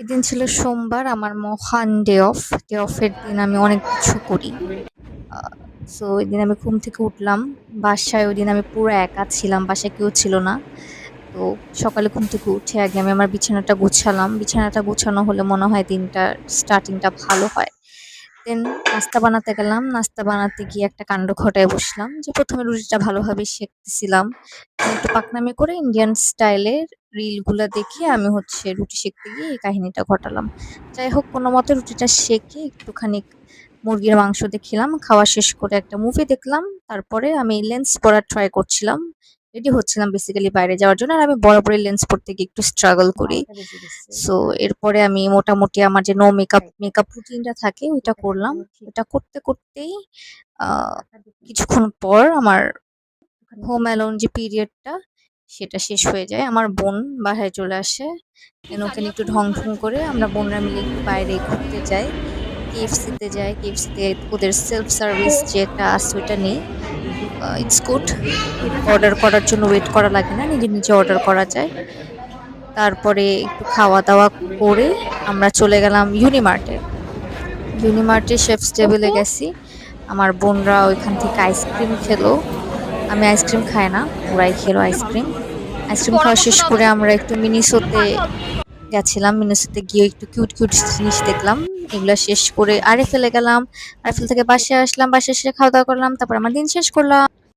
এদিন ছিল সোমবার, আমার মহান ডে অফ। ডে অফের দিন আমি অনেক কিছু করি। আ সো এদিন আমি ঘুম থেকে উঠলাম। বাসায় ওইদিন আমি পুরো একা ছিলাম। বাসায় কেউ ছিল না। তো সকালে ঘুম থেকে উঠে আগে আমি আমার বিছানাটা গুছালাম। বিছানাটা গুছানো হলে মনে হয় দিনটার স্টার্টিংটা ভালো হয়। দেন নাস্তা বানাতে গেলাম। নাস্তা বানাতে গিয়ে একটা কাণ্ড ঘটায় বসলাম যে ১ম এ রুটিটা ভালোভাবে সেঁকতেছিলাম। আমি একটু পাকনামি করে ইন্ডিয়ান স্টাইলের রিলগুলা দেখে আমি হচ্ছে রুটি সেঁকতে গিয়ে এই কাহিনীটা ঘটালাম। যাই হোক কোনমতে রুটিটা সেঁকে একটুখানি মুরগির মাংস দিয়ে খেলাম। খাওয়া শেষ করে একটা মুভি দেখলাম। তারপরে আমি লেন্স পড়ার ট্রাই করছিলাম। রেডি হচ্ছিলাম বেসিক্যালি বাইরে যাওয়ার জন্য। আর আমি বরাবরই লেন্স পড়তে গিয়ে একটু স্ট্রাগল করি। সো এরপরে আমি মোটামুটি আমার যে নো মেকআপ রুটিনটা থাকে ওইটা করলাম। ওটা করতে করতেই কিছুক্ষণ পর আমার হোম অ্যালোন যে পিরিয়ডটা সেটা শেষ হয়ে যায়। আমার বোন বাসায় চলে আসে। দেন ওকে নিয়ে একটু ঢং করে আমরা বোনরা মিলে একটু বাইরে ঘুরতে যাই। KFC তে যাই। KFC তে ওদের সেলফ সার্ভিস যেটা আছে ওইটা নেই। It's good. অর্ডার করার জন্য ওয়েট করা লাগে না। নিজে অর্ডার করা যায়। তারপরে একটু খাওয়া-দাওয়া করে আমরা চলে গেলাম ইউনিমার্টে। ইউনিমার্টে শেফস টেবিলে গেছি। আমার বোনরা ওইখান থেকে আইসক্রিম খেলো। আমি আইসক্রিম খাই না। ওরাই খেলো আইসক্রিম। আইসক্রিম খাওয়া শেষ করে আমরা একটু মিনিসোতে গেছিলাম। মিনিসোতে গিয়ে একটু কিউট জিনিস দেখলাম। এগুলা শেষ করে আরএফএল এ গেলাম। আরএফএল থেকে বাসায় আসলাম। বাসায় এসে খাওয়া-দাওয়া করলাম। তারপর আমার দিন শেষ করলাম।